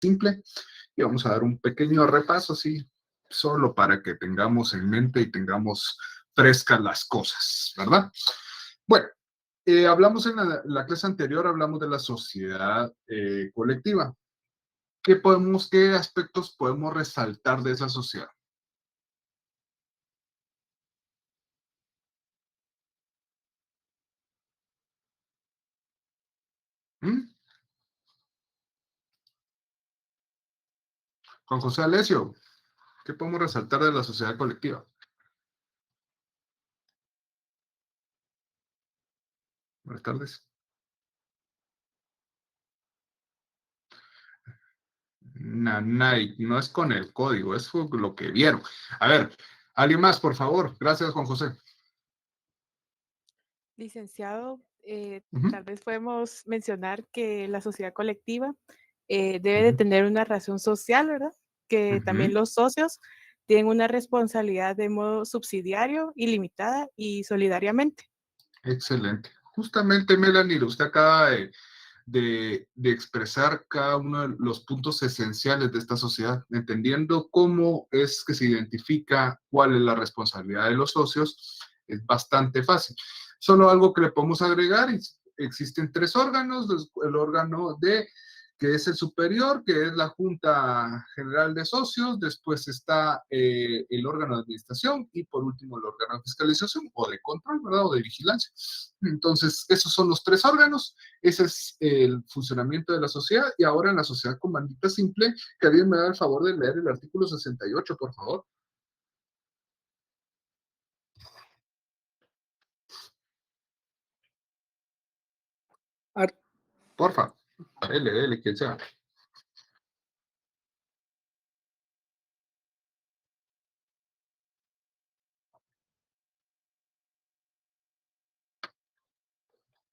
simple y vamos a dar un pequeño repaso así, solo para que tengamos en mente y tengamos frescas las cosas, ¿verdad? Bueno, hablamos en la clase anterior, hablamos de la sociedad colectiva. ¿Qué aspectos podemos resaltar de esa sociedad? ¿Mm? Juan José Alesio, ¿qué podemos resaltar de la sociedad colectiva? Buenas tardes. Nanay, no es con el código, es lo que vieron. A ver, alguien más, por favor. Gracias, Juan José. Licenciado, Ujú, tal vez podemos mencionar que la sociedad colectiva debe de ujú, tener una razón social, ¿verdad? Que también ujú. los socios tienen una responsabilidad de modo subsidiario, ilimitada y solidariamente. Excelente. Justamente, Melanie, usted acaba de expresar cada uno de los puntos esenciales de esta sociedad, entendiendo cómo es que se identifica cuál es la responsabilidad de los socios, es bastante fácil. Solo algo que le podemos agregar, existen tres órganos, el órgano de que es el superior, que es la Junta General de Socios, después está el órgano de administración y por último el órgano de fiscalización o de control, ¿verdad? O de vigilancia. Entonces, esos son los tres órganos, ese es el funcionamiento de la sociedad y ahora en la sociedad comandita simple, que alguien me da el favor de leer el artículo 68, por favor. Ar- Porfa, dele, quien sea.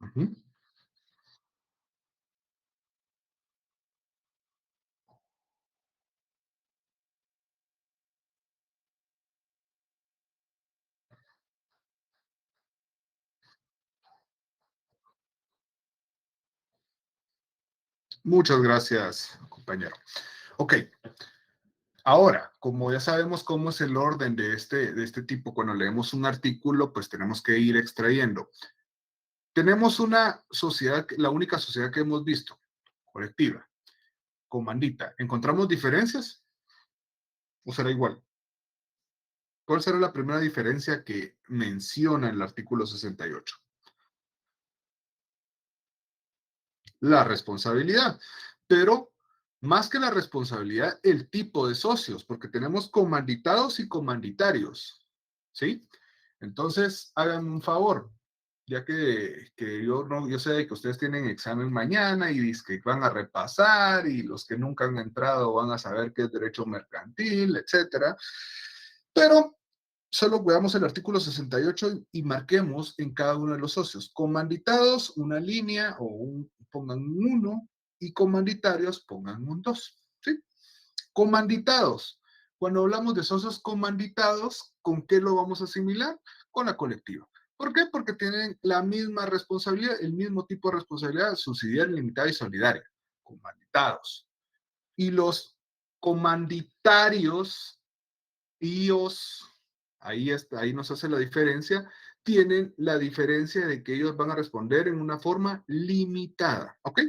Ujú. Muchas gracias, compañero. Ok, ahora, como ya sabemos cómo es el orden de este tipo, cuando leemos un artículo, pues tenemos que ir extrayendo. Tenemos una sociedad, la única sociedad que hemos visto, colectiva, comandita. ¿Encontramos diferencias o será igual? ¿Cuál será la primera diferencia que menciona el artículo 68? La responsabilidad. Pero más que la responsabilidad, el tipo de socios, porque tenemos comanditados y comanditarios. ¿Sí? Entonces, háganme un favor, ya que yo, no, yo sé que ustedes tienen examen mañana y que van a repasar y los que nunca han entrado van a saber qué es derecho mercantil, etcétera. Pero solo veamos el artículo 68 y marquemos en cada uno de los socios. Comanditados, una línea pongan un 1 y comanditarios pongan un 2. ¿Sí? Comanditados. Cuando hablamos de socios comanditados, ¿con qué lo vamos a asimilar? Con la colectiva. ¿Por qué? Porque tienen la misma responsabilidad, el mismo tipo de responsabilidad subsidiaria, limitada y solidaria. Comanditados. Y los comanditarios, IOS, ahí, está, ahí nos hace la diferencia, tienen la diferencia de que ellos van a responder en una forma limitada. ¿Ok?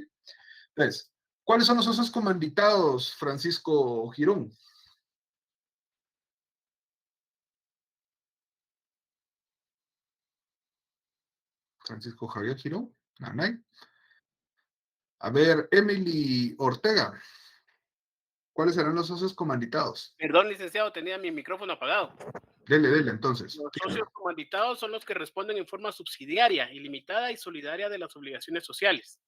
Entonces, ¿cuáles son los socios comanditados, Francisco Girón? Francisco Javier Girón, Nanay. A ver, Emily Ortega, ¿cuáles serán los socios comanditados? Perdón, licenciado, tenía mi micrófono apagado. Dele, entonces. Los socios comanditados son los que responden en forma subsidiaria, ilimitada y solidaria de las obligaciones sociales.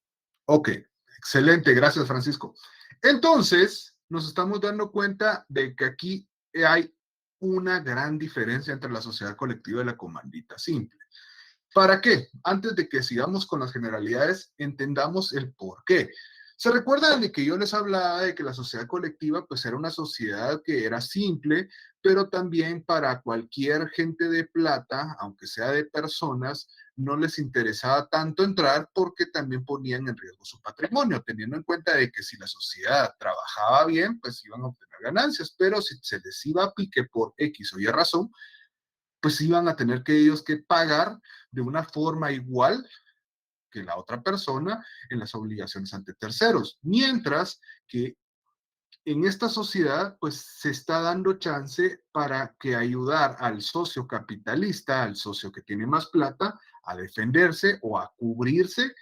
Ok, excelente, gracias Francisco. Entonces, nos estamos dando cuenta de que aquí hay una gran diferencia entre la sociedad colectiva y la comandita simple. ¿Para qué? Antes de que sigamos con las generalidades, entendamos el por qué. ¿Se recuerdan de que yo les hablaba de que la sociedad colectiva pues era una sociedad que era simple, pero también para cualquier gente de plata, aunque sea de personas, no les interesaba tanto entrar porque también ponían en riesgo su patrimonio, teniendo en cuenta de que si la sociedad trabajaba bien, pues iban a obtener ganancias, pero si se les iba a pique por X o Y razón, pues iban a tener que ellos que pagar de una forma igual que la otra persona en las obligaciones ante terceros, mientras que en esta sociedad, pues se está dando chance para que ayudar al socio capitalista, al socio que tiene más plata, a defenderse o a cubrirse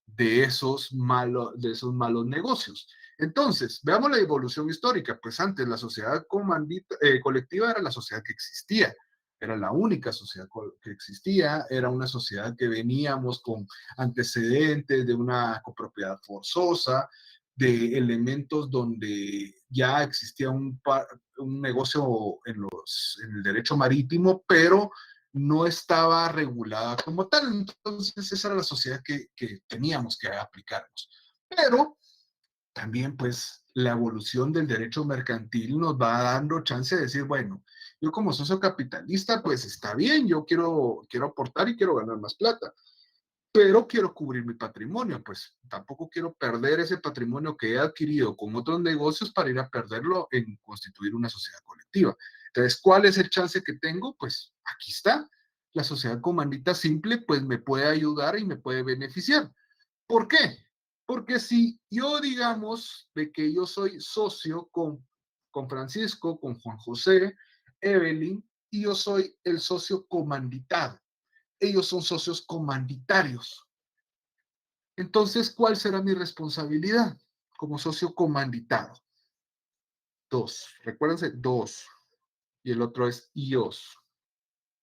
de esos malos negocios. Entonces, veamos la evolución histórica. Pues antes la sociedad colectiva era la sociedad que existía. Era la única sociedad que existía, era una sociedad que veníamos con antecedentes de una copropiedad forzosa, de elementos donde ya existía un negocio en el derecho marítimo, pero no estaba regulada como tal. Entonces, esa era la sociedad que teníamos que aplicarnos. Pero también, pues, la evolución del derecho mercantil nos va dando chance de decir, bueno, yo como socio capitalista, pues está bien, yo quiero aportar y quiero ganar más plata, pero quiero cubrir mi patrimonio, pues tampoco quiero perder ese patrimonio que he adquirido con otros negocios para ir a perderlo en constituir una sociedad colectiva. Entonces, ¿cuál es el chance que tengo? Pues aquí está. La sociedad comandita simple, pues me puede ayudar y me puede beneficiar. ¿Por qué? Porque si yo, digamos, de que yo soy socio con Francisco, con Juan José, Evelyn, y yo soy el socio comanditado, ellos son socios comanditarios. Entonces, ¿cuál será mi responsabilidad como socio comanditado? Dos. Recuérdense, dos. Y el otro es ios.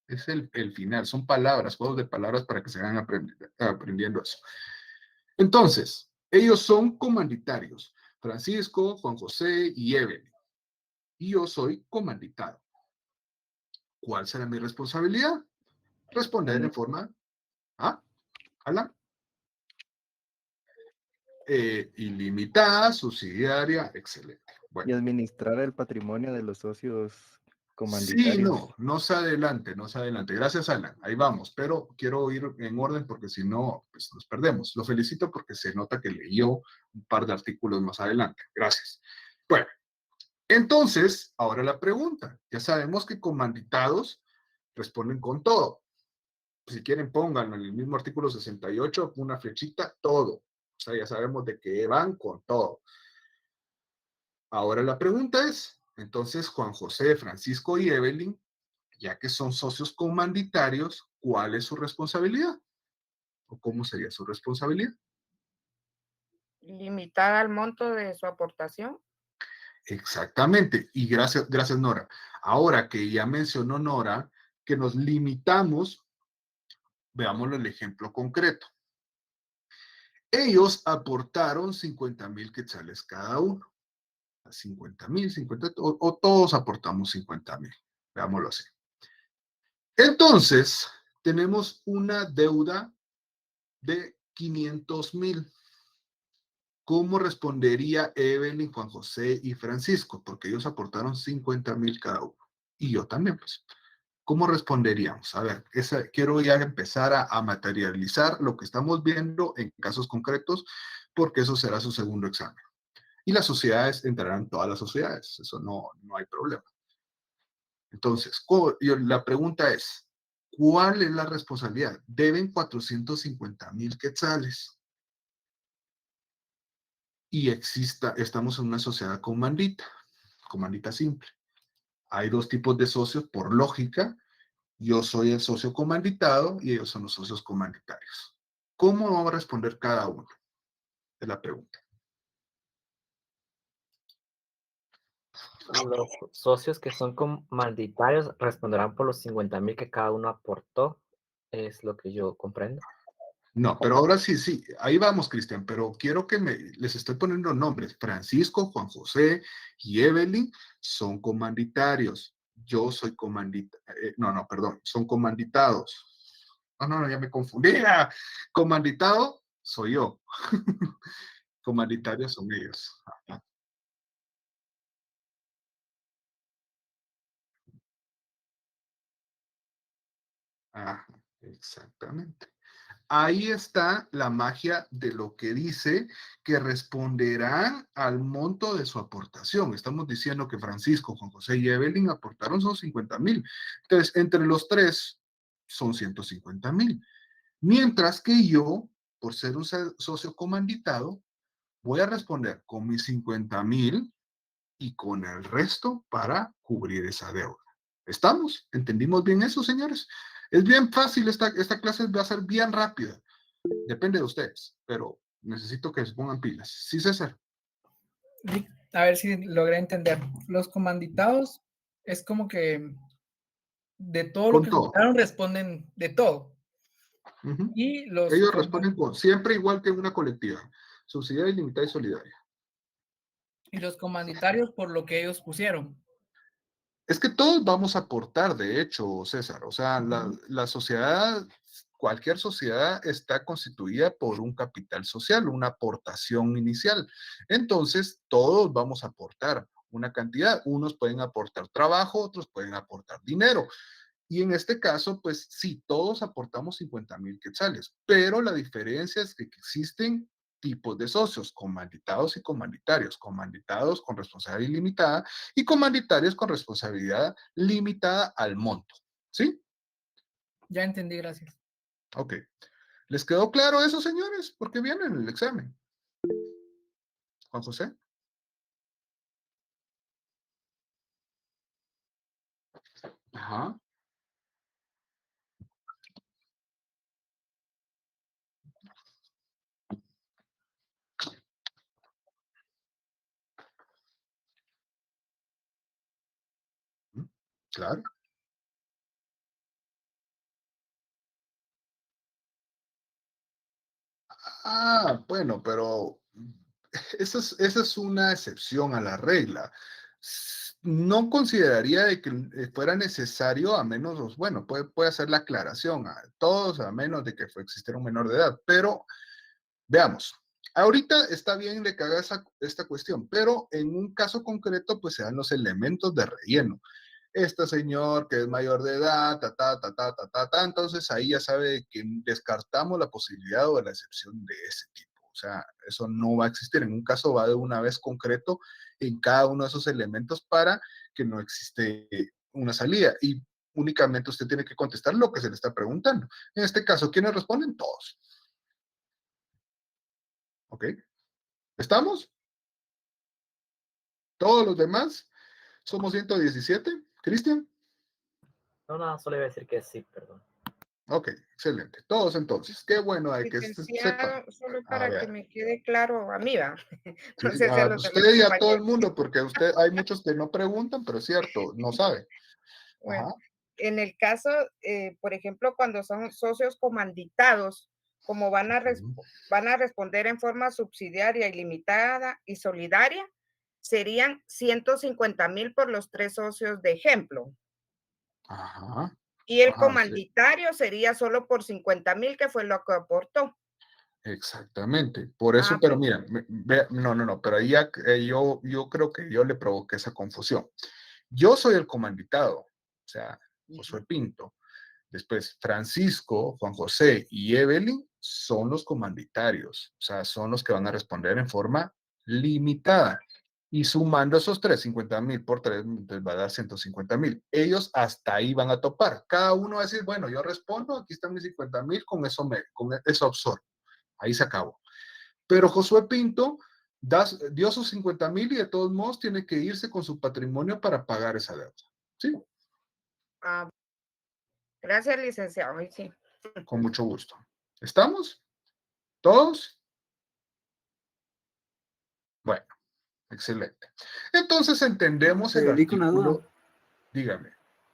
Es el final. Son palabras, juegos de palabras para que se vayan aprendiendo eso. Entonces, ellos son comanditarios. Francisco, Juan José y Evelyn. Y yo soy comanditado. ¿Cuál será mi responsabilidad? Responder en forma... ¿Ah? ¿Alan? Ilimitada, subsidiaria, excelente. Y Bueno, administrar el patrimonio de los socios sí, comandatarios. no se adelante, no se adelante. Gracias, Alan. Ahí vamos, pero quiero ir en orden porque si no, pues nos perdemos. Lo felicito porque se nota que leyó un par de artículos más adelante. Gracias. Bueno, entonces, ahora la pregunta. Ya sabemos que comanditados responden con todo. Si quieren, pónganlo en el mismo artículo 68, una flechita, todo. O sea, ya sabemos de qué van con todo. Ahora la pregunta es, entonces Juan José, Francisco y Evelyn, ya que son socios comanditarios, ¿cuál es su responsabilidad? ¿O cómo sería su responsabilidad? Limitada al monto de su aportación. Exactamente. Y gracias Nora. Ahora que ya mencionó Nora que nos limitamos, veámoslo el ejemplo concreto. Ellos aportaron 50,000 quetzales cada uno. 50,000, 50, o todos aportamos 50,000. Veámoslo así. Entonces, tenemos una deuda de 500,000. ¿Cómo respondería Evelyn, Juan José y Francisco? Porque ellos aportaron 50,000 cada uno. Y yo también, pues. ¿Cómo responderíamos? A ver, quiero ya empezar a materializar lo que estamos viendo en casos concretos, porque eso será su segundo examen. Y las sociedades entrarán todas las sociedades, eso no hay problema. Entonces, la pregunta es, ¿cuál es la responsabilidad? Deben 450,000 quetzales. Y estamos en una sociedad comandita simple. Hay dos tipos de socios, por lógica. Yo soy el socio comanditado y ellos son los socios comanditarios. ¿Cómo va a responder cada uno? Es la pregunta. Los socios que son comandatarios responderán por los 50,000 que cada uno aportó, es lo que yo comprendo. No, pero ahora sí, ahí vamos, Cristian, pero quiero que les estoy poniendo nombres. Francisco, Juan José y Evelyn son comanditarios. Yo soy perdón, son comanditados. No, ya me confundí. Comanditado soy yo. Comanditarios son ellos. Ah, exactamente. ahí está la magia de lo que dice que responderán al monto de su aportación. Estamos diciendo que Francisco, Juan José y Evelyn aportaron son 50,000. Entonces, entre los tres son 150,000. Mientras que yo, por ser un socio comanditado, voy a responder con mis 50,000 y con el resto para cubrir esa deuda. ¿Estamos? ¿Entendimos bien eso, señores? Es bien fácil, esta clase va a ser bien rápida. Depende de ustedes, pero necesito que se pongan pilas. Sí, César. A ver si logré entender. Los comanditados es como que de todo lo Con que todo. votaron responden de todo. Ujú. Y los Ellos responden con siempre igual que en una colectiva. Subsidiaria, ilimitada y solidaria. y los comanditarios por lo que ellos pusieron. Es que todos vamos a aportar, de hecho, César. O sea, la sociedad, cualquier sociedad está constituida por un capital social, una aportación inicial. Entonces, todos vamos a aportar una cantidad. Unos pueden aportar trabajo, otros pueden aportar dinero. Y en este caso, pues sí, todos aportamos 50,000 quetzales, pero la diferencia es que existen tipos de socios, comanditados y comanditarios, comanditados con responsabilidad ilimitada y comanditarios con responsabilidad limitada al monto. ¿Sí? Ya entendí, gracias. Ok. ¿Les quedó claro eso, señores? Porque viene en el examen. Juan José. Ajá. Claro. Ah, bueno, pero esa es una excepción a la regla. No consideraría de que fuera necesario, a menos, bueno, puede hacer la aclaración a todos, a menos de que existiera un menor de edad. Pero veamos, ahorita está bien de que haga esta cuestión, pero en un caso concreto, pues se dan los elementos de relleno. Este señor que es mayor de edad, entonces ahí ya sabe que descartamos la posibilidad o la excepción de ese tipo. O sea, eso no va a existir. En un caso va de una vez concreto en cada uno de esos elementos para que no existe una salida. Y únicamente usted tiene que contestar lo que se le está preguntando. En este caso, ¿quiénes responden? Todos. ¿Ok? ¿Estamos? ¿Todos los demás? ¿Somos 117? ¿Cristian? No, solo iba a decir que sí, perdón. Ok, excelente. Todos entonces. Qué bueno hay que sepan. Licenciado, solo A para que ver. me quede claro a mí, va. Sí, No sé si a los demás usted y a todo el compañeros. mundo, porque usted hay muchos que no preguntan, pero es cierto, no sabe. Bueno, Ajá. en el caso, por ejemplo, cuando son socios comanditados, como van a responder en forma subsidiaria, ilimitada y solidaria, serían 150,000 por los 3 socios de ejemplo. Ajá. Y el Ajá, sí, comanditario sería solo por 50,000, que fue lo que aportó. exactamente. Por eso, pero mira, no, pero ahí yo creo que yo le provoqué esa confusión. Yo soy el comanditado, o sea, Josué Pinto. Después, Francisco, Juan José y Evelyn son los comanditarios, o sea, son los que van a responder en forma limitada. Y sumando esos 50,000 por 3, les va a dar 150,000. Ellos hasta ahí van a topar. Cada uno va a decir, bueno, yo respondo, aquí están mis 50,000, con eso absorbo. Ahí se acabó. Pero Josué Pinto dio sus 50,000 y de todos modos tiene que irse con su patrimonio para pagar esa deuda. ¿Sí? Ah, gracias, licenciado. Ay, sí. Con mucho gusto. ¿Estamos? ¿Todos? Bueno, excelente. Entonces entendemos el Federico, una duda. artículo. Dígame.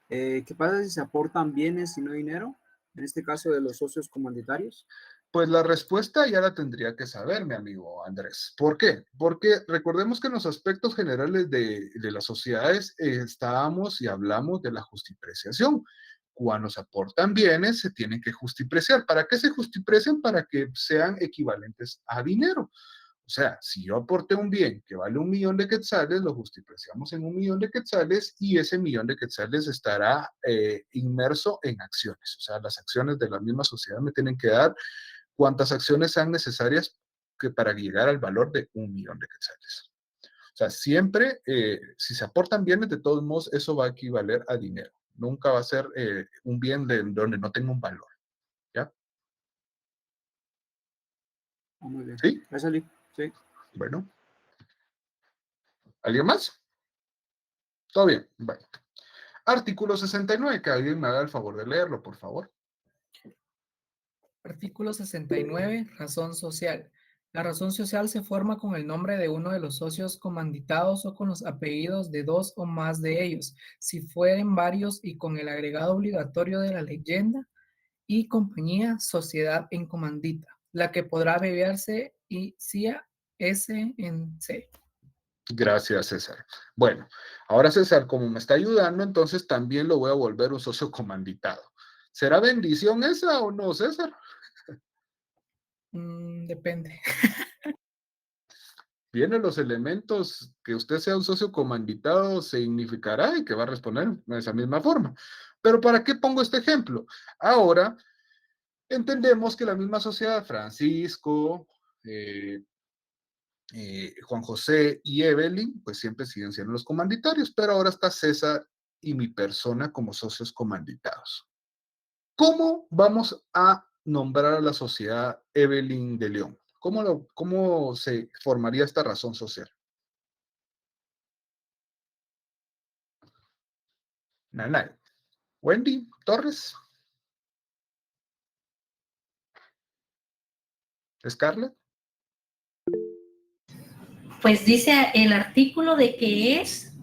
¿Qué pasa si se aportan bienes y no dinero? En este caso de los socios comanditarios. Pues la respuesta ya la tendría que saber, mi amigo Andrés. ¿Por qué? Porque recordemos que en los aspectos generales de las sociedades estábamos y hablamos de la justipreciación. Cuando se aportan bienes, se tienen que justipreciar. ¿Para qué se justiprecian? Para que sean equivalentes a dinero. O sea, si yo aporté un bien que vale 1.000.000 de quetzales, lo justipreciamos en 1.000.000 de quetzales y ese 1.000.000 de quetzales estará inmerso en acciones. O sea, las acciones de la misma sociedad me tienen que dar cuantas acciones sean necesarias para llegar al valor de 1.000.000 de quetzales. O sea, siempre, si se aportan bienes, de todos modos, eso va a equivaler a dinero. Nunca va a ser un bien donde no tenga un valor. ¿Ya? Muy bien. ¿Sí? Gracias, Lee. Sí. Bueno. ¿Alguien más? ¿Todo bien? Bueno. Artículo 69, que alguien me haga el favor de leerlo, por favor. Artículo 69, razón social. La razón social se forma con el nombre de uno de los socios comanditados o con los apellidos de dos o más de ellos, si fueren varios y con el agregado obligatorio de la leyenda y compañía, sociedad en comandita, la que podrá abreviarse y CIA S en C. Gracias, César. Bueno, ahora César, como me está ayudando, entonces también lo voy a volver un socio comanditado. ¿Será bendición esa o no, César? Depende. Vienen los elementos que usted sea un socio comanditado, significará y que va a responder de esa misma forma. Pero ¿para qué pongo este ejemplo? Ahora entendemos que la misma sociedad, Francisco, Juan José y Evelyn, pues siempre siguen siendo los comanditarios, pero ahora está César y mi persona como socios comanditados. ¿Cómo vamos a nombrar a la sociedad Evelyn de León? ¿Cómo se formaría esta razón social? Nanay. Wendy Torres. Scarlett. Pues dice el artículo de que es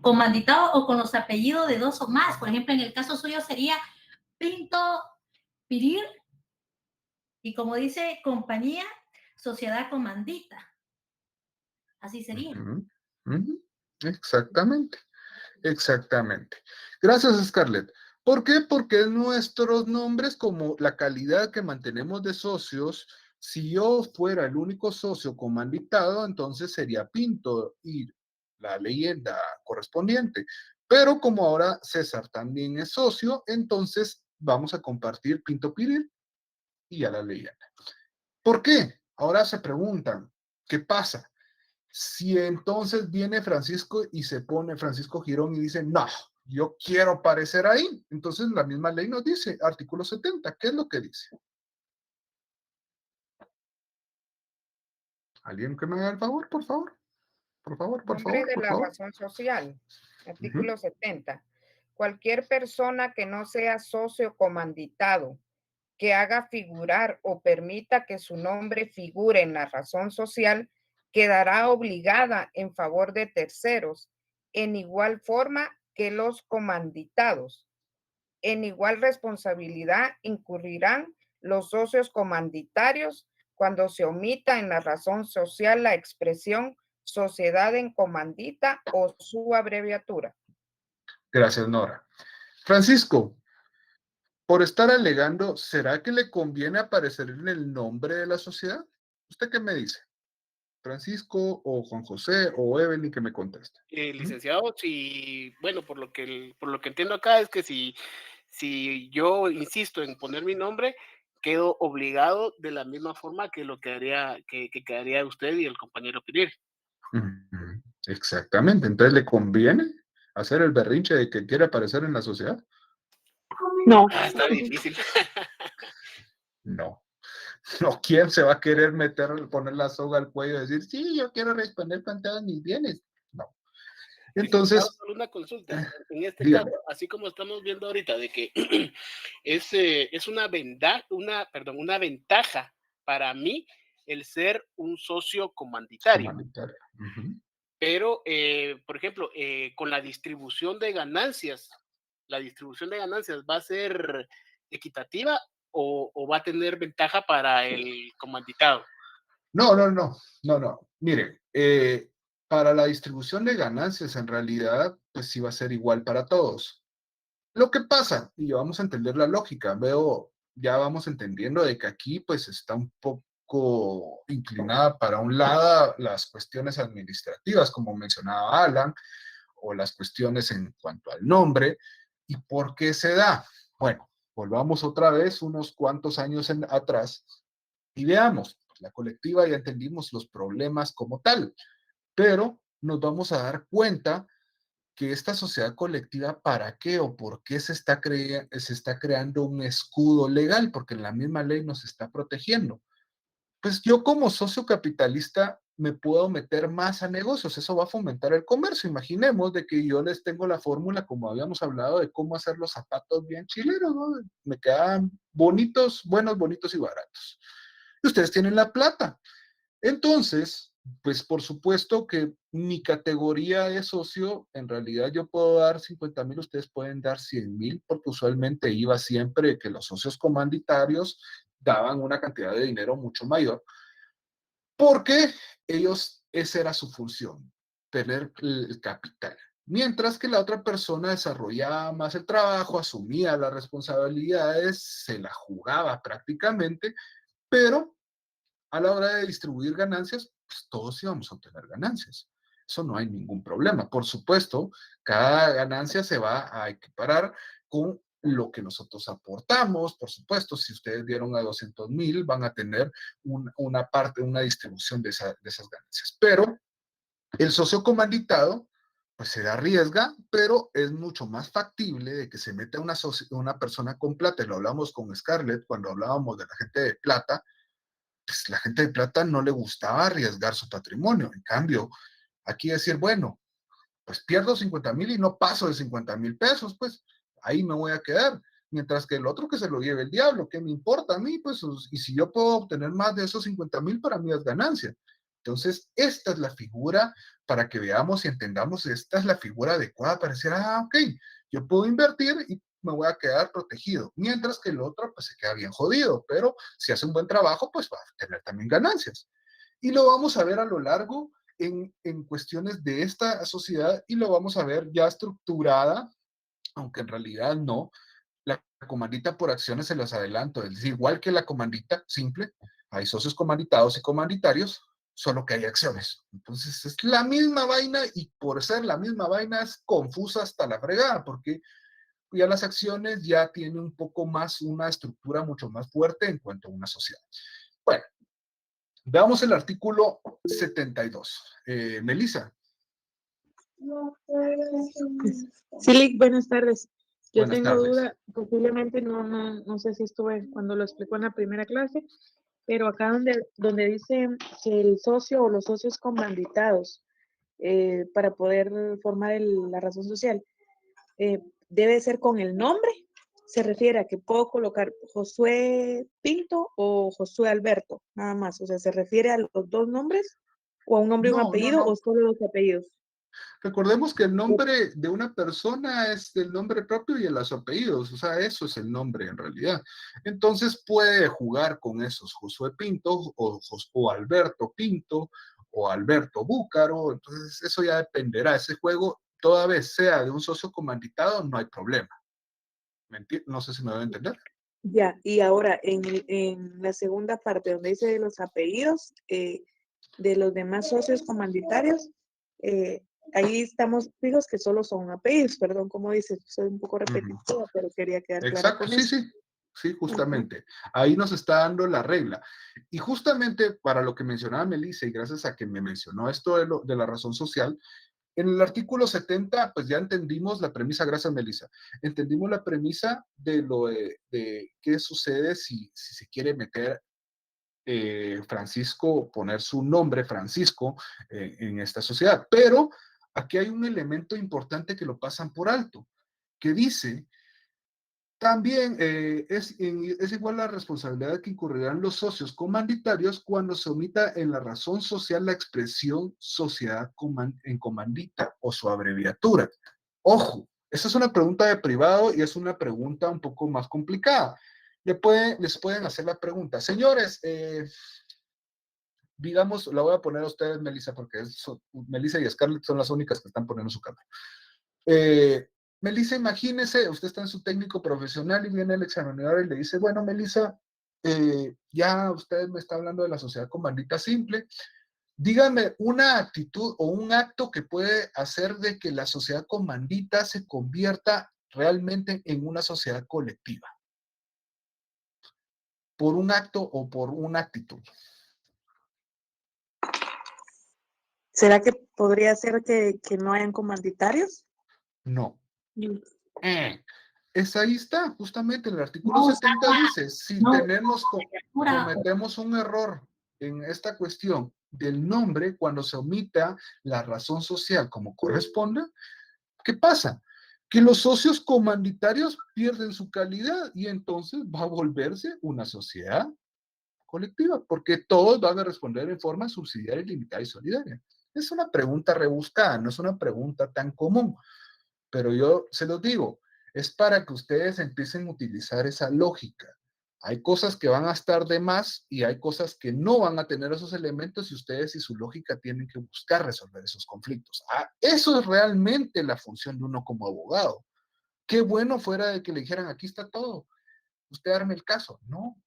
comanditado o con los apellidos de dos o más. Por ejemplo, en el caso suyo sería Pinto Pirir y como dice compañía, sociedad comandita. Así sería. Exactamente, exactamente. Gracias, Scarlett. ¿Por qué? Porque nuestros nombres, como la calidad que mantenemos de socios, si yo fuera el único socio comanditado, entonces sería Pinto y la leyenda correspondiente. Pero como ahora César también es socio, entonces vamos a compartir Pinto Pirir y a la leyenda. ¿Por qué? Ahora se preguntan, ¿qué pasa? Si entonces viene Francisco y se pone Francisco Girón y dice, no, yo quiero aparecer ahí. Entonces la misma ley nos dice, artículo 70, ¿qué es lo que dice? ¿Alguien que me haga el favor, por favor? Por favor, por Nombre favor, de por la favor. razón social. Artículo 70. Cualquier persona que no sea socio comanditado, que haga figurar o permita que su nombre figure en la razón social, quedará obligada en favor de terceros, en igual forma que los comanditados. En igual responsabilidad incurrirán los socios comanditarios cuando se omita en la razón social la expresión sociedad en comandita o su abreviatura. Gracias, Nora. Francisco, por estar alegando, ¿será que le conviene aparecer en el nombre de la sociedad? ¿Usted qué me dice? ¿Francisco o Juan José o Evelyn que me conteste? Licenciado, si, bueno, por lo que entiendo acá es que si yo insisto en poner mi nombre, quedo obligado de la misma forma que lo que quedaría usted y el compañero Pirir. Exactamente. Entonces, ¿le conviene hacer el berrinche de que quiere aparecer en la sociedad? No. Está difícil. No. No, ¿quién se va a querer poner la soga al cuello y decir, sí, yo quiero responder con todos mis bienes? No. Entonces, Solo una consulta. En este dígame. caso, así como estamos viendo ahorita de que es una ventaja para mí el ser un socio comanditario. Pero, por ejemplo, con la distribución de ganancias va a ser equitativa o va a tener ventaja para el comanditado. No. Mire, para la distribución de ganancias, en realidad, pues sí va a ser igual para todos. Lo que pasa, y vamos a entender la lógica, ya vamos entendiendo de que aquí pues está un poco poco inclinada para un lado las cuestiones administrativas, como mencionaba Alan, o las cuestiones en cuanto al nombre. ¿Y por qué se da? Bueno, volvamos otra vez unos cuantos años atrás y veamos, la colectiva ya entendimos los problemas como tal, pero nos vamos a dar cuenta que esta sociedad colectiva, ¿para qué o por qué se está creando un escudo legal? Porque la misma ley nos está protegiendo. Pues yo como socio capitalista me puedo meter más a negocios, eso va a fomentar el comercio. Imaginemos de que yo les tengo la fórmula, como habíamos hablado, de cómo hacer los zapatos bien chileros, ¿no? Me quedan bonitos, buenos, bonitos y baratos. Y ustedes tienen la plata. Entonces, pues por supuesto que mi categoría de socio, en realidad yo puedo dar 50,000, ustedes pueden dar 100,000, porque usualmente iba siempre que los socios comanditarios daban una cantidad de dinero mucho mayor, porque ellos, esa era su función, tener el capital. Mientras que la otra persona desarrollaba más el trabajo, asumía las responsabilidades, se la jugaba prácticamente, pero a la hora de distribuir ganancias, pues todos íbamos a obtener ganancias. Eso no hay ningún problema. Por supuesto, cada ganancia se va a equiparar con lo que nosotros aportamos. Por supuesto, si ustedes dieron a 200,000, van a tener una parte, una distribución de esas ganancias. Pero el socio comanditado, pues se arriesga, pero es mucho más factible de que se meta una persona con plata. Y lo hablamos con Scarlett cuando hablábamos de la gente de plata. Pues la gente de plata no le gustaba arriesgar su patrimonio. En cambio, aquí decir, bueno, pues pierdo 50,000 y no paso de 50,000 pesos, pues ahí me voy a quedar. Mientras que el otro que se lo lleve el diablo, ¿qué me importa a mí? Pues, y si yo puedo obtener más de esos 50,000, para mí es ganancia. Entonces, esta es la figura para que veamos y entendamos, esta es la figura adecuada para decir, ok, yo puedo invertir y me voy a quedar protegido, mientras que el otro pues se queda bien jodido, pero si hace un buen trabajo, pues va a tener también ganancias. Y lo vamos a ver a lo largo en cuestiones de esta sociedad y lo vamos a ver ya estructurada, aunque en realidad no. La comandita por acciones se las adelanto, es decir, igual que la comandita simple, hay socios comanditados y comanditarios, solo que hay acciones. Entonces es la misma vaina y por ser la misma vaina es confusa hasta la fregada, porque ya las acciones ya tienen un poco más una estructura mucho más fuerte en cuanto a una sociedad. Bueno, veamos el artículo 72. Melissa. Sí, buenas tardes. Yo Buenas tengo tardes. duda, posiblemente no sé si estuve cuando lo explicó en la primera clase, pero acá donde dice que el socio o los socios comanditados para poder formar la razón social debe ser con el nombre. Se refiere a que puedo colocar Josué Pinto o Josué Alberto, nada más. O sea, ¿se refiere a los dos nombres o a un nombre y un apellido o solo los apellidos? Recordemos que el nombre de una persona es el nombre propio y los apellidos, o sea, eso es el nombre en realidad. Entonces puede jugar con esos, Josué Pinto o Alberto Pinto o Alberto Búcaro, entonces eso ya dependerá. Ese juego, toda vez sea de un socio comanditado, no hay problema. No sé si me voy a entender. Ya, y ahora en la segunda parte donde dice de los apellidos de los demás socios comanditarios, ahí estamos fijos que solo son apellidos, perdón, como dices, soy un poco repetitiva, pero quería quedar clara con eso. Sí, justamente. Ahí nos está dando la regla. Y justamente para lo que mencionaba Melissa, y gracias a que me mencionó esto de la razón social, en el artículo 70, pues ya entendimos la premisa, gracias Melissa, entendimos la premisa de qué sucede si se quiere meter Francisco, poner su nombre Francisco en esta sociedad. Pero aquí hay un elemento importante que lo pasan por alto, que dice, también es igual la responsabilidad que incurrirán los socios comanditarios cuando se omita en la razón social la expresión sociedad en comandita o su abreviatura. Ojo, esa es una pregunta de privado y es una pregunta un poco más complicada. Les pueden hacer la pregunta, señores, digamos, la voy a poner a ustedes, Melissa, porque Melissa y Scarlett son las únicas que están poniendo su cámara. Melissa, imagínese, usted está en su técnico profesional y viene el examinador y le dice, bueno, Melissa, ya usted me está hablando de la sociedad comandita simple. Dígame una actitud o un acto que puede hacer de que la sociedad comandita se convierta realmente en una sociedad colectiva. Por un acto o por una actitud. ¿Será que podría ser que no hayan comanditarios? No. Mm. Es ahí está, justamente el artículo 70 dice, si cometemos un error en esta cuestión del nombre, cuando se omita la razón social como corresponde, ¿qué pasa? Que los socios comanditarios pierden su calidad y entonces va a volverse una sociedad colectiva, porque todos van a responder en forma subsidiaria, limitada y solidaria. Es una pregunta rebuscada, no es una pregunta tan común, pero yo se los digo, es para que ustedes empiecen a utilizar esa lógica. Hay cosas que van a estar de más y hay cosas que no van a tener esos elementos y ustedes y su lógica tienen que buscar resolver esos conflictos. Eso es realmente la función de uno como abogado. Qué bueno fuera de que le dijeran, aquí está todo, usted arme el caso. No,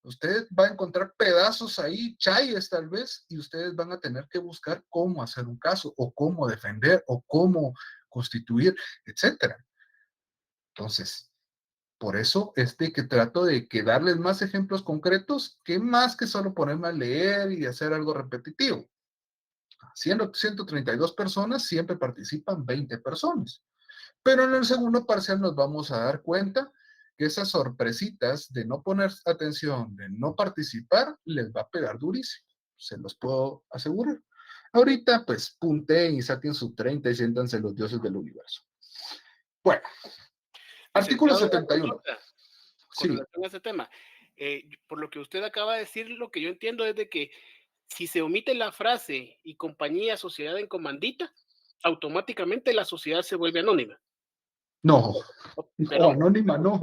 usted va a encontrar pedazos ahí, chayes tal vez, y ustedes van a tener que buscar cómo hacer un caso, o cómo defender, o cómo constituir, etcétera. Entonces, por eso es de que trato de que darles más ejemplos concretos que más que solo ponerme a leer y hacer algo repetitivo. Siendo 132 personas, siempre participan 20 personas. Pero en el segundo parcial nos vamos a dar cuenta que esas sorpresitas de no poner atención, de no participar, les va a pegar durísimo. Se los puedo asegurar. Ahorita, pues, punteen y saquen su 30 y siéntanse los dioses del universo. Bueno, artículo 71. Con relación a ese tema, por lo que usted acaba de decir, lo que yo entiendo es de que si se omite la frase y compañía, sociedad en comandita, automáticamente la sociedad se vuelve anónima. No, no, anónima no,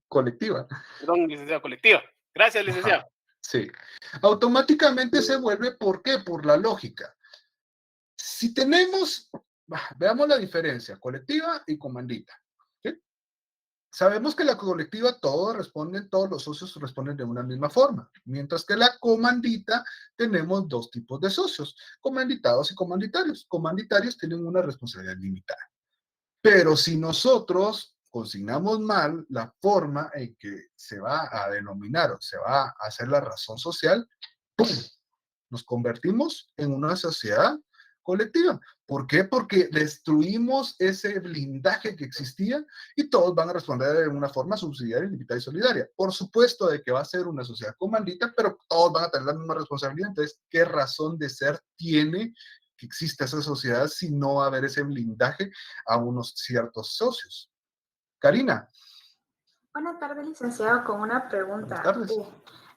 colectiva. Perdón, licenciado, colectiva. Gracias, licenciado. Ajá, sí. Automáticamente se vuelve, ¿por qué? Por la lógica. Si tenemos, veamos la diferencia, colectiva y comandita. ¿Sí? Sabemos que la colectiva todos los socios responden de una misma forma, mientras que la comandita tenemos dos tipos de socios, comanditados y comanditarios. Comanditarios tienen una responsabilidad limitada. Pero si nosotros consignamos mal la forma en que se va a denominar o se va a hacer la razón social, ¡pum!, nos convertimos en una sociedad colectiva. ¿Por qué? Porque destruimos ese blindaje que existía y todos van a responder de una forma subsidiaria, limitada y solidaria. Por supuesto de que va a ser una sociedad comandita, pero todos van a tener la misma responsabilidad. Entonces, ¿qué razón de ser tiene que exista esa sociedad si no va a haber ese blindaje a unos ciertos socios? Karina. Buenas tardes, licenciado, con una pregunta. Buenas tardes.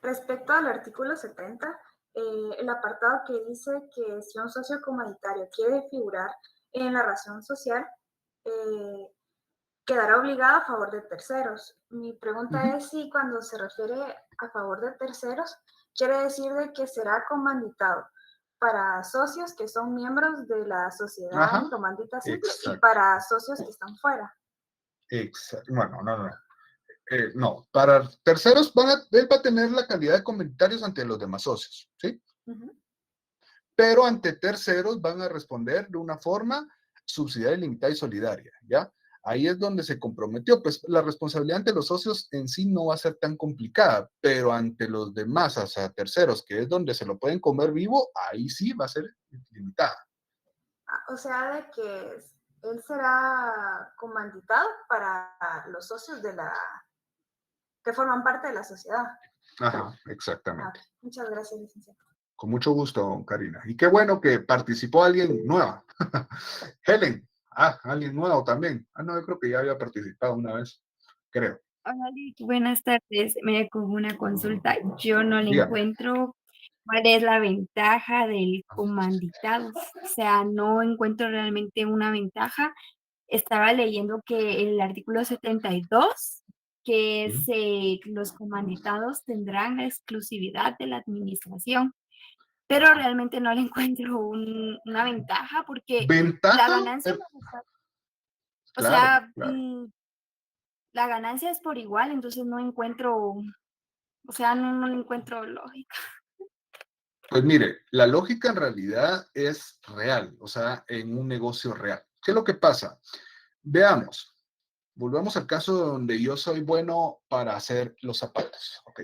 Respecto al artículo 70, el apartado que dice que si un socio comunitario quiere figurar en la razón social, quedará obligado a favor de terceros. Mi pregunta es si cuando se refiere a favor de terceros, quiere decir de que será comanditado para socios que son miembros de la sociedad comandita simple y para socios que están fuera. Exacto. Bueno, no. No, para terceros él va a tener la calidad de comentarios ante los demás socios, ¿sí? Pero ante terceros van a responder de una forma subsidiaria, limitada y solidaria, ¿ya? Ahí es donde se comprometió, pues la responsabilidad ante los socios en sí no va a ser tan complicada, pero ante los demás, o sea, terceros, que es donde se lo pueden comer vivo, ahí sí va a ser limitada. O sea, de que él será comanditado para los socios de que forman parte de la sociedad. Ajá, exactamente. Muchas gracias, licenciado. Con mucho gusto, Karina. Y qué bueno que participó alguien nueva. Helen. Alguien nuevo también. No, yo creo que ya había participado una vez, creo. Hola, Lick, buenas tardes. Me con una consulta. Yo no le Dígame. encuentro cuál es la ventaja del comanditado. O sea, no encuentro realmente una ventaja. Estaba leyendo que el artículo 72, que es, los comanditados tendrán la exclusividad de la administración, pero realmente no le encuentro una ventaja porque la ganancia, o sea, la ganancia es por igual, entonces no encuentro O sea, no le encuentro lógica. Pues mire, la lógica en realidad es real, o sea, en un negocio real. ¿Qué es lo que pasa? Veamos, volvamos al caso donde yo soy bueno para hacer los zapatos, ¿ok?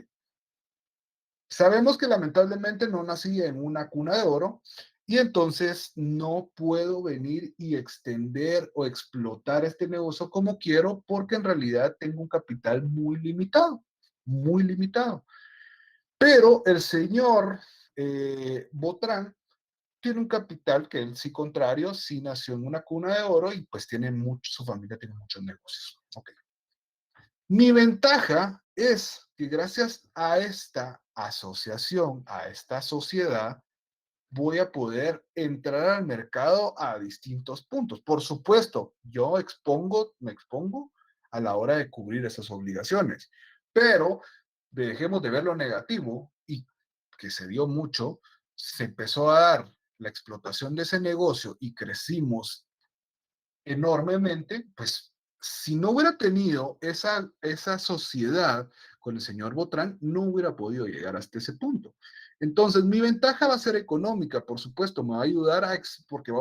Sabemos que lamentablemente no nací en una cuna de oro y entonces no puedo venir y extender o explotar este negocio como quiero porque en realidad tengo un capital muy limitado, muy limitado. Pero el señor Botrán tiene un capital que él sí contrario, sí nació en una cuna de oro y pues tiene mucho, su familia tiene muchos negocios. Okay. Mi ventaja es que gracias a esta asociación, a esta sociedad, voy a poder entrar al mercado a distintos puntos. Por supuesto, yo me expongo a la hora de cubrir esas obligaciones, pero dejemos de ver lo negativo y que se dio mucho, se empezó a dar la explotación de ese negocio y crecimos enormemente, pues si no hubiera tenido esa sociedad con el señor Botrán, no hubiera podido llegar hasta ese punto. Entonces, mi ventaja va a ser económica, por supuesto, me va a ayudar porque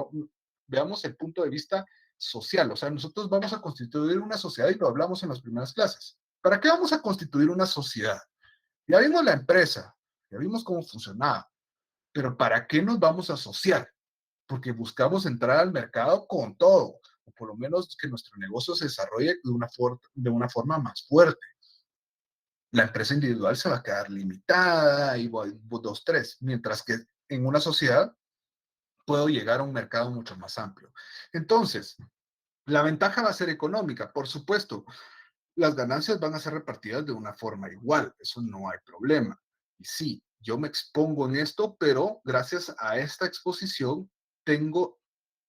veamos el punto de vista social, o sea, nosotros vamos a constituir una sociedad y lo hablamos en las primeras clases. ¿Para qué vamos a constituir una sociedad? Ya vimos la empresa, ya vimos cómo funcionaba, pero ¿para qué nos vamos a asociar? Porque buscamos entrar al mercado con todo, o por lo menos que nuestro negocio se desarrolle de una forma más fuerte. La empresa individual se va a quedar limitada y dos, tres, mientras que en una sociedad puedo llegar a un mercado mucho más amplio. Entonces, la ventaja va a ser económica, por supuesto. Las ganancias van a ser repartidas de una forma igual, eso no hay problema. Y sí, yo me expongo en esto, pero gracias a esta exposición tengo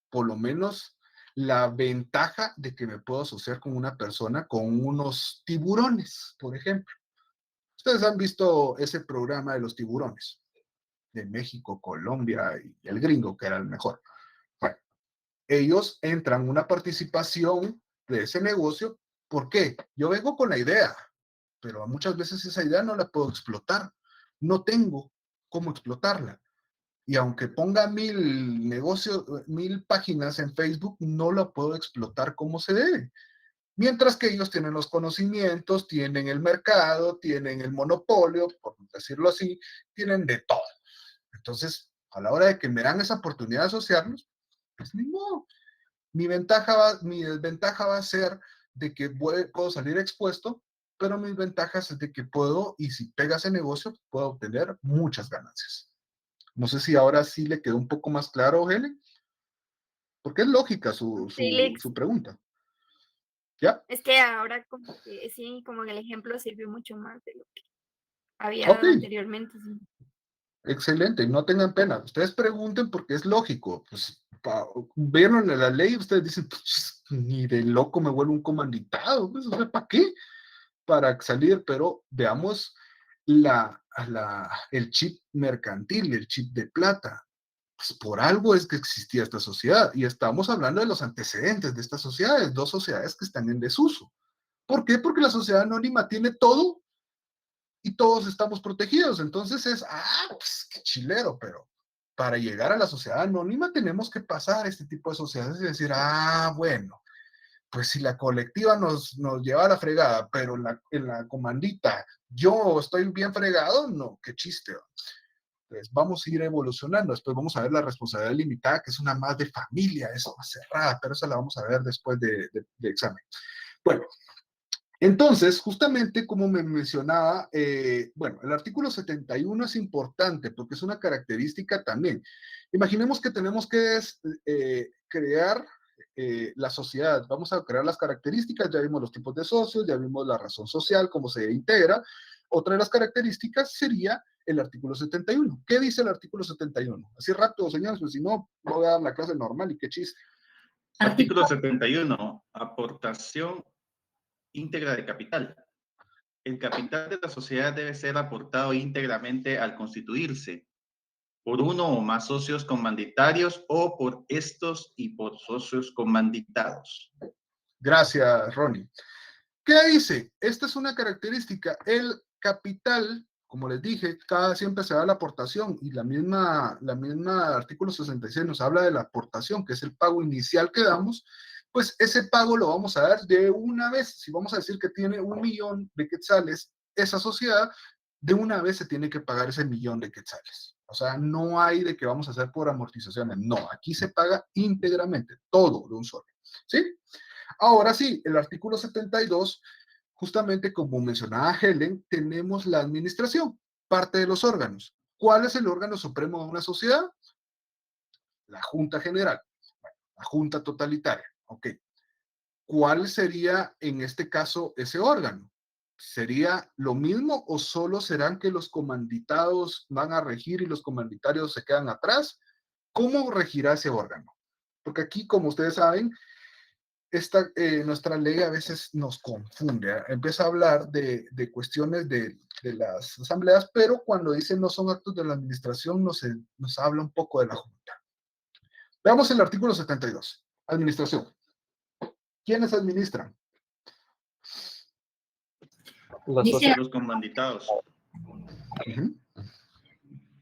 por lo menos la ventaja de que me puedo asociar con una persona con unos tiburones, por ejemplo. Ustedes han visto ese programa de los tiburones, de México, Colombia y el gringo, que era el mejor. Bueno, ellos entran una participación de ese negocio. ¿Por qué? Yo vengo con la idea, pero muchas veces esa idea no la puedo explotar. No tengo cómo explotarla. Y aunque ponga 1000 negocios, 1000 páginas en Facebook, no la puedo explotar como se debe. Mientras que ellos tienen los conocimientos, tienen el mercado, tienen el monopolio, por decirlo así, tienen de todo. Entonces, a la hora de que me dan esa oportunidad de asociarlos, pues ni modo. Mi desventaja va a ser de que puedo salir expuesto, pero mis ventajas es de que puedo, y si pega ese negocio, puedo obtener muchas ganancias. No sé si ahora sí le quedó un poco más claro, Helen, porque es lógica su pregunta. ¿Ya? Es que ahora como que sí, como en el ejemplo sirvió mucho más de lo que había Ok. dado anteriormente. Sí. Excelente, no tengan pena. Ustedes pregunten porque es lógico. Pues, vieron la ley, ustedes dicen, pues, ni de loco me vuelvo un comanditado. Pues, o sea, ¿para qué? Para salir, pero veamos el chip mercantil, el chip de plata. Pues por algo es que existía esta sociedad y estamos hablando de los antecedentes de estas sociedades, dos sociedades que están en desuso. ¿Por qué? Porque la sociedad anónima tiene todo y todos estamos protegidos. Entonces pues qué chilero, pero para llegar a la sociedad anónima tenemos que pasar este tipo de sociedades y decir, bueno, pues si la colectiva nos lleva a la fregada, pero en la comandita yo estoy bien fregado, no, qué chiste. Entonces vamos a ir evolucionando, después vamos a ver la responsabilidad limitada, que es una más de familia, es más cerrada, pero esa la vamos a ver después de examen. Bueno, entonces, justamente como me mencionaba, bueno, el artículo 71 es importante porque es una característica también. Imaginemos que tenemos que crear la sociedad. Vamos a crear las características, ya vimos los tipos de socios, ya vimos la razón social, cómo se integra. Otra de las características sería el artículo 71. ¿Qué dice el artículo 71? Así rápido, señores, pues si no, voy a dar la clase normal y qué chiste. Artículo 71, aportación íntegra de capital. El capital de la sociedad debe ser aportado íntegramente al constituirse por uno o más socios comanditarios o por estos y por socios comanditados. Gracias, Ronnie. ¿Qué dice? Esta es una característica. El capital, como les dije, siempre se da la aportación y la misma artículo 66 nos habla de la aportación, que es el pago inicial que damos, pues ese pago lo vamos a dar de una vez. Si vamos a decir que tiene 1 millón de quetzales esa sociedad, de una vez se tiene que pagar ese 1 millón de quetzales. O sea, no hay de que vamos a hacer por amortizaciones. No, aquí se paga íntegramente, todo de un solo. ¿Sí? Ahora sí, el artículo 72, justamente como mencionaba Helen, tenemos la administración, parte de los órganos. ¿Cuál es el órgano supremo de una sociedad? La Junta General, la Junta Totalitaria. Ok. ¿Cuál sería en este caso ese órgano? ¿Sería lo mismo o solo serán que los comanditados van a regir y los comanditarios se quedan atrás? ¿Cómo regirá ese órgano? Porque aquí, como ustedes saben, nuestra ley a veces nos confunde. Empieza a hablar de cuestiones de las asambleas, pero cuando dice no son actos de la administración, nos habla un poco de la Junta. Veamos el artículo 72. Administración. ¿Quiénes administran? Los comanditados.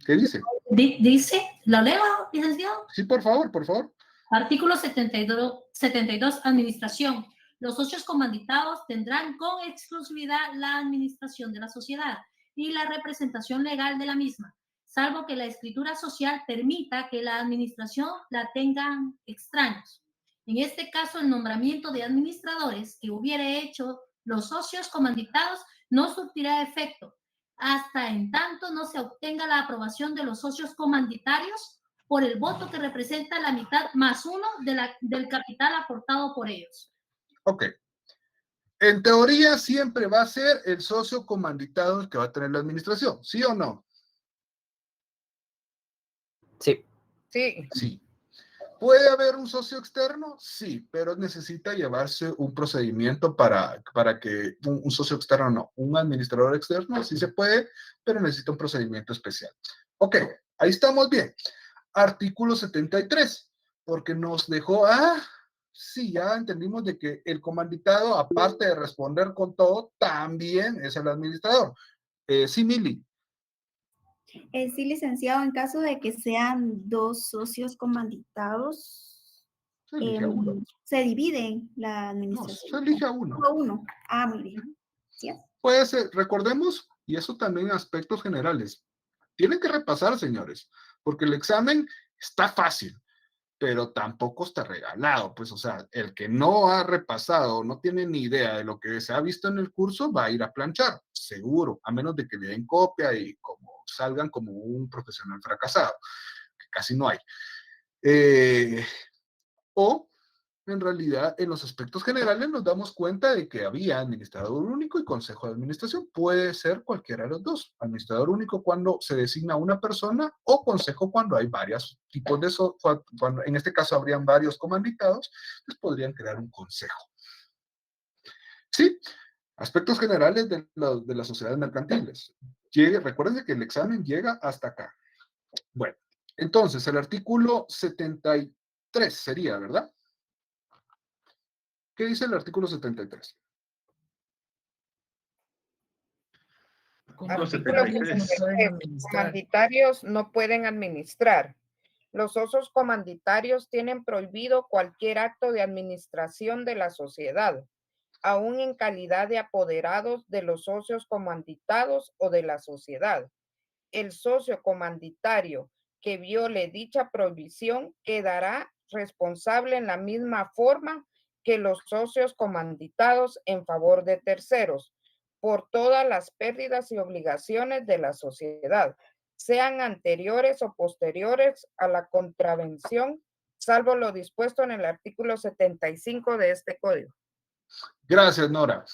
¿Qué dice? Dice, ¿lo leo, licenciado? Sí, por favor, por favor. Artículo 72, administración. Los socios comanditados tendrán con exclusividad la administración de la sociedad y la representación legal de la misma, salvo que la escritura social permita que la administración la tengan extraños. En este caso, el nombramiento de administradores que hubiere hecho los socios comanditados no surtirá efecto, hasta en tanto no se obtenga la aprobación de los socios comanditarios por el voto que representa la mitad más uno del capital aportado por ellos. Ok. En teoría siempre va a ser el socio comanditado el que va a tener la administración, ¿sí o no? Sí. Sí. Sí. ¿Puede haber un socio externo? Sí, pero necesita llevarse un procedimiento para que un socio externo no. Un administrador externo sí se puede, pero necesita un procedimiento especial. Ok, ahí estamos bien. Artículo 73, porque nos dejó, sí, ya entendimos de que el comanditado, aparte de responder con todo, también es el administrador. Sí, Mili. Sí, licenciado, en caso de que sean dos socios comanditados, se dividen la administración. No, se elige a uno. A uno. Ah, muy bien. ¿Sí? Puede ser, recordemos, y eso también en aspectos generales, tienen que repasar, señores, porque el examen está fácil, pero tampoco está regalado. Pues, o sea, el que no ha repasado, no tiene ni idea de lo que se ha visto en el curso, va a ir a planchar, seguro, a menos de que le den copia y salgan como un profesional fracasado, que casi no hay. O, en realidad, en los aspectos generales nos damos cuenta de que había administrador único y consejo de administración. Puede ser cualquiera de los dos. Administrador único cuando se designa una persona o consejo cuando hay varios tipos de cuando en este caso habrían varios comanditados, pues podrían crear un consejo. Sí, aspectos generales de las sociedades mercantiles. Recuerden que el examen llega hasta acá. Bueno, entonces el artículo 73 sería, ¿verdad? ¿Qué dice el artículo 73? Los comanditarios no pueden administrar. Los socios comanditarios tienen prohibido cualquier acto de administración de la sociedad, aún en calidad de apoderados de los socios comanditados o de la sociedad. El socio comanditario que viole dicha prohibición quedará responsable en la misma forma que los socios comanditados en favor de terceros por todas las pérdidas y obligaciones de la sociedad, sean anteriores o posteriores a la contravención, salvo lo dispuesto en el artículo 75 de este código. Gracias, Nora.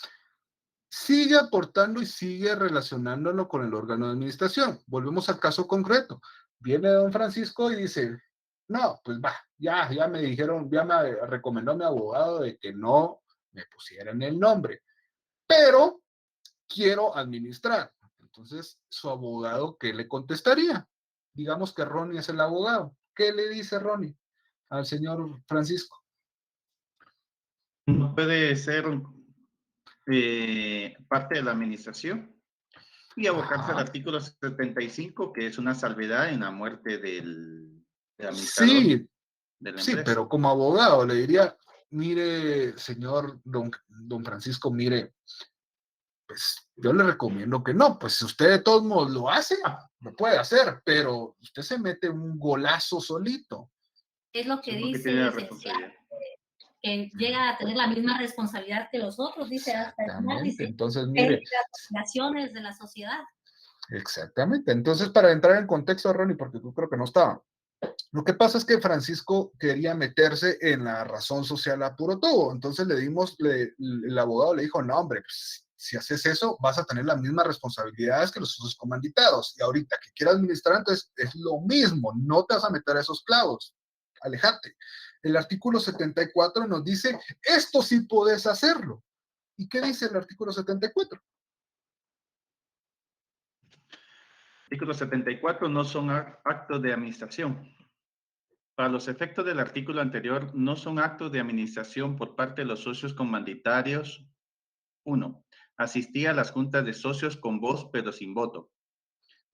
Sigue aportando y sigue relacionándolo con el órgano de administración. Volvemos al caso concreto. Viene don Francisco y dice, no, pues va, ya me dijeron, ya me recomendó mi abogado de que no me pusieran el nombre, pero quiero administrar. Entonces, su abogado, ¿qué le contestaría? Digamos que Ronnie es el abogado. ¿Qué le dice Ronnie al señor Francisco? No puede ser parte de la administración. Y abocarse al artículo 75, que es una salvedad en la muerte del administrador Sí, de la sí, empresa. pero como abogado le diría, mire, señor don Francisco, mire, pues yo le recomiendo que no, pues si usted de todos modos lo hace, lo puede hacer, pero usted se mete un golazo solito. Es lo que Sí, porque dice tiene la el licenciado, responsabilidad. que llega a tener la misma responsabilidad que los otros, dice hasta el final, dice, Entonces, mire, las obligaciones de la sociedad. exactamente. Entonces, para entrar en contexto, Ronnie, porque tú creo que no estaba. Lo que pasa es que Francisco quería meterse en la razón social a puro todo. Entonces el abogado le dijo, no, hombre, pues, si haces eso, vas a tener las mismas responsabilidades que los socios comanditados. Y ahorita que quieras administrar, entonces es lo mismo. No te vas a meter a esos clavos. Alejate. El artículo 74 nos dice, esto sí puedes hacerlo. ¿Y qué dice el artículo 74? Artículo 74 no son actos de administración. Para los efectos del artículo anterior, no son actos de administración por parte de los socios comanditarios. 1. Asistir a las juntas de socios con voz pero sin voto.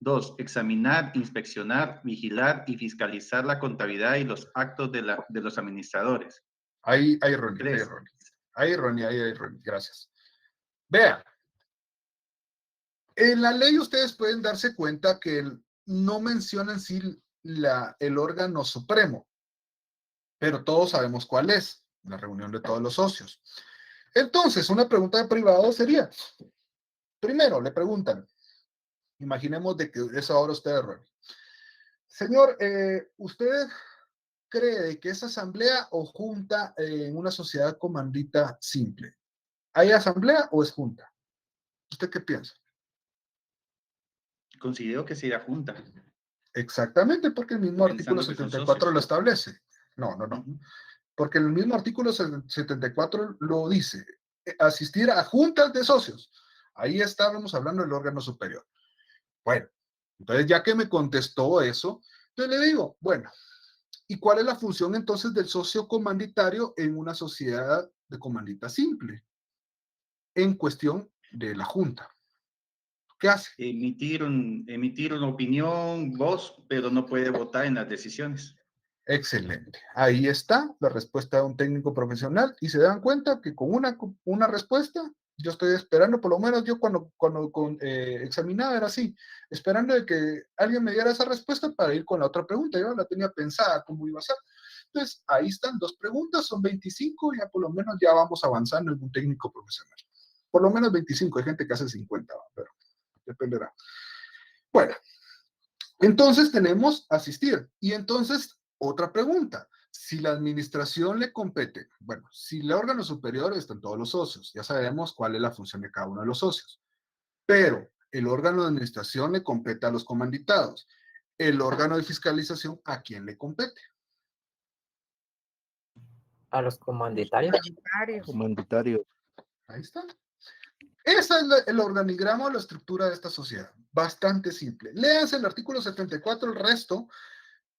2. Examinar, inspeccionar, vigilar y fiscalizar la contabilidad y los actos de los administradores. Ahí, Ronnie. Ahí, Ronnie. Gracias. Vean. En la ley ustedes pueden darse cuenta que no mencionan sí el órgano supremo, pero todos sabemos cuál es, la reunión de todos los socios. Entonces, una pregunta de privado sería, primero, le preguntan, imaginemos de que es ahora usted, Ronnie. Señor, ¿usted cree que es asamblea o junta en una sociedad comandita simple? ¿Hay asamblea o es junta? ¿Usted qué piensa? Considero que sería junta. Exactamente, porque el mismo artículo Pensando que son 74 socios. lo establece. No. Porque el mismo artículo 74 lo dice. Asistir a juntas de socios. Ahí estábamos hablando del órgano superior. Bueno, entonces ya que me contestó eso, entonces le digo, bueno, ¿y cuál es la función entonces del socio comanditario en una sociedad de comandita simple? En cuestión de la junta. ¿Qué hace? Emitir una opinión, voz, pero no puede votar en las decisiones. Excelente. Ahí está la respuesta de un técnico profesional y se dan cuenta que con una respuesta, yo estoy esperando, por lo menos yo cuando examinaba era así, esperando de que alguien me diera esa respuesta para ir con la otra pregunta. Yo la tenía pensada cómo iba a ser. Entonces, ahí están 2 preguntas, son 25, ya por lo menos ya vamos avanzando en un técnico profesional. Por lo menos 25, hay gente que hace 50, pero dependerá. Bueno, entonces tenemos asistir. Y entonces, otra pregunta. Si la administración le compete, bueno, si el órgano superior están todos los socios, ya sabemos cuál es la función de cada uno de los socios. Pero el órgano de administración le compete a los comanditados. El órgano de fiscalización, ¿a quién le compete? A los comanditarios. Comanditarios. Ahí está. Ese es el organigrama o la estructura de esta sociedad. Bastante simple. Léanse el artículo 74, el resto.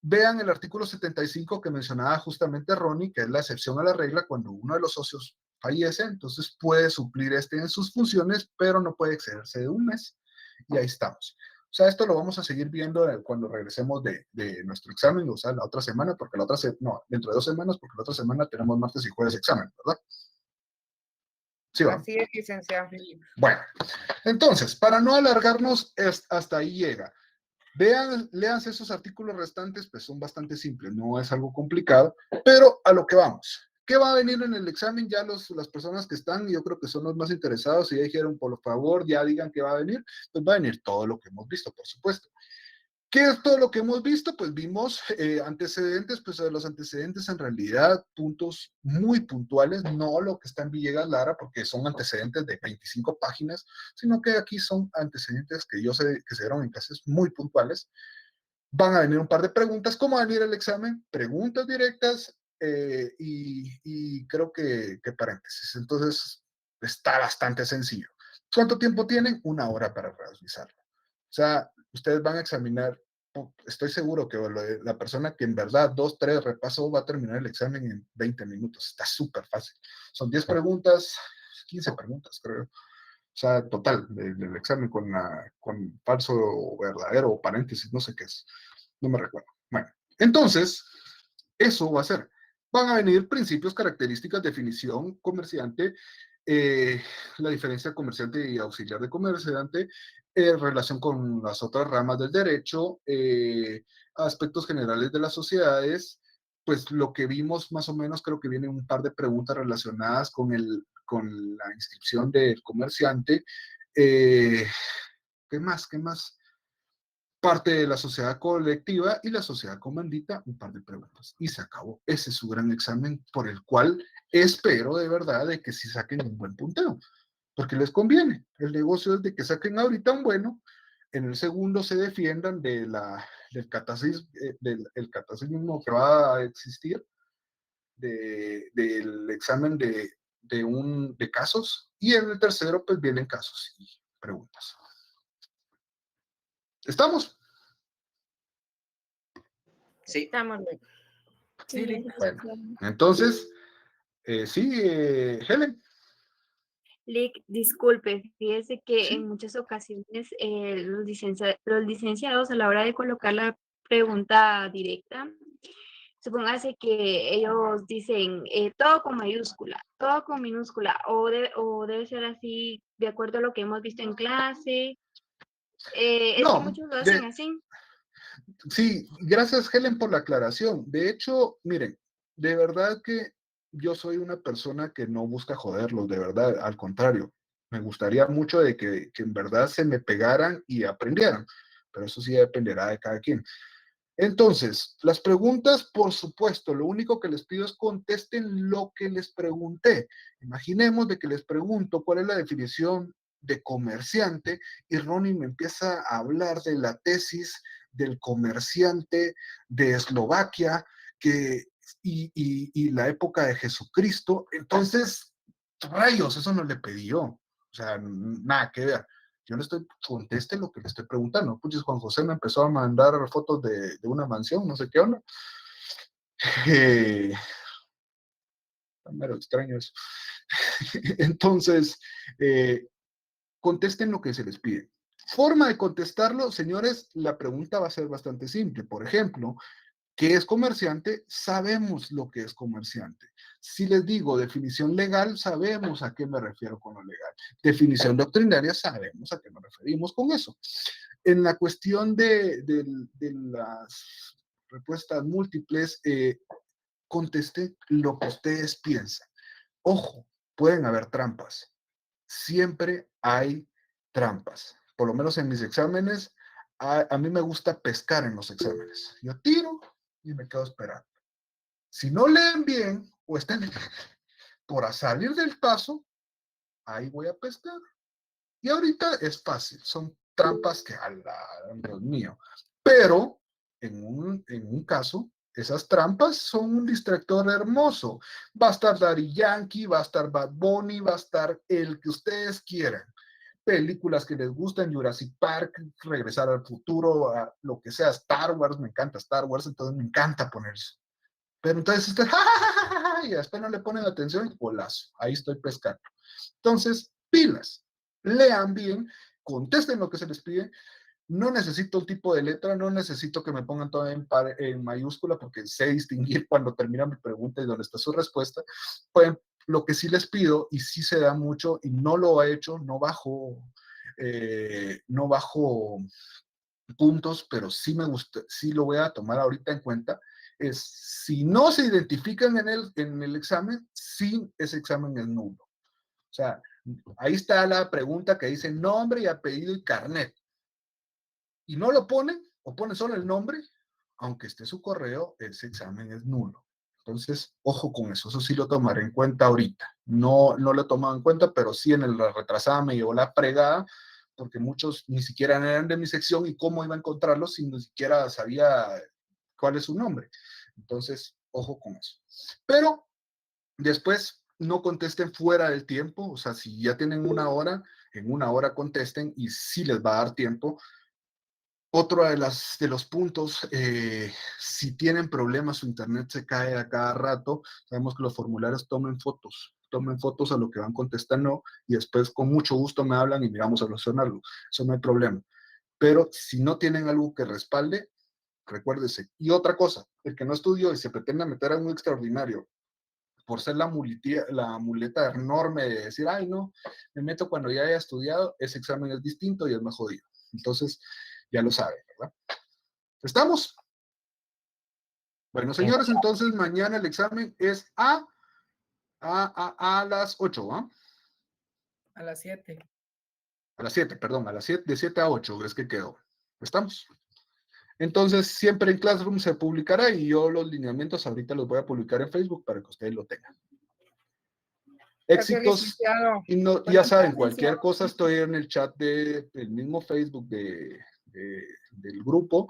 Vean el artículo 75 que mencionaba justamente Ronnie, que es la excepción a la regla cuando uno de los socios fallece, entonces puede suplir en sus funciones, pero no puede excederse de un mes. Y ahí estamos. O sea, esto lo vamos a seguir viendo cuando regresemos de nuestro examen, o sea, la otra semana, porque dentro de 2 semanas, porque la otra semana tenemos martes y jueves examen, ¿verdad? Sí, va. Así es, licenciado. Bueno, entonces, para no alargarnos, hasta ahí llega. Léanse esos artículos restantes, pues son bastante simples, no es algo complicado, pero a lo que vamos. ¿Qué va a venir en el examen? Ya las personas que están, yo creo que son los más interesados, y ya dijeron, por favor, ya digan qué va a venir, pues va a venir todo lo que hemos visto, por supuesto. ¿Qué es todo lo que hemos visto? Pues vimos antecedentes, pues de los antecedentes en realidad puntos muy puntuales, no lo que está en Villegas Lara, porque son antecedentes de 25 páginas, sino que aquí son antecedentes que yo sé que se dieron en clases muy puntuales. Van a venir un par de preguntas. ¿Cómo va a venir el examen? Preguntas directas y creo que paréntesis. Entonces, está bastante sencillo. ¿Cuánto tiempo tienen? 1 hora para realizarlo. O sea, ustedes van a examinar, estoy seguro que la persona que en verdad 2, 3 repasó va a terminar el examen en 20 minutos. Está súper fácil. Son 10 preguntas, 15 preguntas, creo. sea, total, del examen con falso o verdadero o paréntesis, no sé qué es, no me recuerdo. Bueno, entonces, eso va a ser. Van a venir principios, características, definición, comerciante, la diferencia comerciante y auxiliar de comerciante, relación con las otras ramas del derecho, aspectos generales de las sociedades, pues lo que vimos más o menos, creo que vienen un par de preguntas relacionadas con la inscripción del comerciante. ¿Qué más? ¿Qué más? Parte de la sociedad colectiva y la sociedad comandita, un par de preguntas. Y se acabó. Ese es su gran examen por el cual espero de verdad de que sí saquen un buen punteo, porque les conviene. El negocio es de que saquen ahorita un bueno, en el segundo se defiendan del el catecismo que va a existir, del examen de casos, y en el tercero pues vienen casos y preguntas. ¿Estamos? Sí, estamos bien. Sí, bueno, entonces, sí, Helen. Lick, disculpe, fíjese que en muchas ocasiones los licenciados a la hora de colocar la pregunta directa, supóngase que ellos dicen todo con mayúscula, todo con minúscula, o debe ser así de acuerdo a lo que hemos visto en clase. Es que muchos lo hacen así. Sí, gracias Helen por la aclaración. De hecho, miren, de verdad que yo soy una persona que no busca joderlos, de verdad, al contrario. Me gustaría mucho de que en verdad se me pegaran y aprendieran, pero eso sí dependerá de cada quien. Entonces, las preguntas, por supuesto, lo único que les pido es contesten lo que les pregunté. Imaginemos de que les pregunto cuál es la definición de comerciante y Ronnie me empieza a hablar de la tesis del comerciante de Eslovaquia y la época de Jesucristo. Entonces, rayos, eso no le pedí yo. O sea, nada que ver. Yo le estoy, conteste lo que le estoy preguntando. Puchis, Juan José me empezó a mandar fotos de una mansión, no sé qué onda. Mero extraño eso. Entonces, contesten lo que se les pide. Forma de contestarlo, señores, la pregunta va a ser bastante simple. Por ejemplo, ¿qué es comerciante? Sabemos lo que es comerciante. Si les digo definición legal, sabemos a qué me refiero con lo legal. Definición doctrinaria, sabemos a qué nos referimos con eso. En la cuestión de las respuestas múltiples, conteste lo que ustedes piensan. Ojo, pueden haber trampas. Siempre hay trampas. Por lo menos en mis exámenes, a mí me gusta pescar en los exámenes. Yo tiro y me quedo esperando. Si no leen bien o están por salir del paso, ahí voy a pescar. Y ahorita es fácil, son trampas que, Dios mío. Pero en un caso, esas trampas son un distractor hermoso. Va a estar Daddy Yankee, va a estar Bad Bunny, va a estar el que ustedes quieran. Películas que les gustan, Jurassic Park, Regresar al Futuro, lo que sea, Star Wars, me encanta Star Wars, entonces me encanta poner eso. Pero entonces, y después no le ponen atención y golazo, ahí estoy pescando. Entonces, pilas, lean bien, contesten lo que se les pide. No necesito un tipo de letra, no necesito que me pongan todo en mayúscula porque sé distinguir cuando termina mi pregunta y dónde está su respuesta. Pues, lo que sí les pido, y sí se da mucho, y no lo he hecho, no bajo puntos, pero sí me gusta, sí lo voy a tomar ahorita en cuenta, es si no se identifican en el examen, sí, ese examen es nulo. O sea, ahí está la pregunta que dice nombre y apellido y carnet. Y no lo ponen, o ponen solo el nombre, aunque esté su correo, ese examen es nulo. Entonces, ojo con eso, eso sí lo tomaré en cuenta ahorita. No lo he tomado en cuenta, pero sí en la retrasada me llevó la fregada, porque muchos ni siquiera eran de mi sección y cómo iba a encontrarlos si ni siquiera sabía cuál es su nombre. Entonces, ojo con eso. Pero después no contesten fuera del tiempo, o sea, si ya tienen una hora, en una hora contesten y sí les va a dar tiempo. Otro de los puntos, si tienen problemas, su internet se cae a cada rato, sabemos que los formularios tomen fotos a lo que van contestando y después con mucho gusto me hablan y miramos a solucionarlo. Eso no hay problema. Pero si no tienen algo que respalde, recuérdese. Y otra cosa, el que no estudió y se pretende meter a un extraordinario por ser la muleta enorme de decir, ay, no, me meto cuando ya haya estudiado, ese examen es distinto y es más jodido. Entonces, ya lo saben, ¿verdad? ¿Estamos? Bueno, señores, entonces mañana el examen es a las 8, ¿ah? A las 7. A las 7, perdón, a las 7, de 7 a 8 es que quedó. ¿Estamos? Entonces, siempre en Classroom se publicará y yo los lineamientos ahorita los voy a publicar en Facebook para que ustedes lo tengan. Éxitos. Y no, ya saben, cualquier cosa estoy en el chat del mismo Facebook del grupo.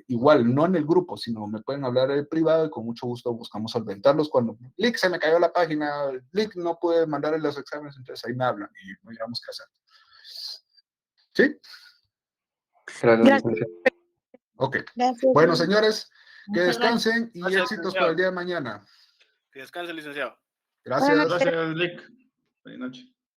Igual, no en el grupo, sino me pueden hablar en privado y con mucho gusto buscamos solventarlos. Cuando Lick se me cayó la página, Lick no puede mandar los exámenes, entonces ahí me hablan y miramos qué hacer. ¿Sí? Gracias. Ok. Gracias. Bueno, señores, que Muchas descansen y Gracias, éxitos licenciado. para el día de mañana. Que descanse, licenciado. Gracias. Gracias, Lick. Buenas noches.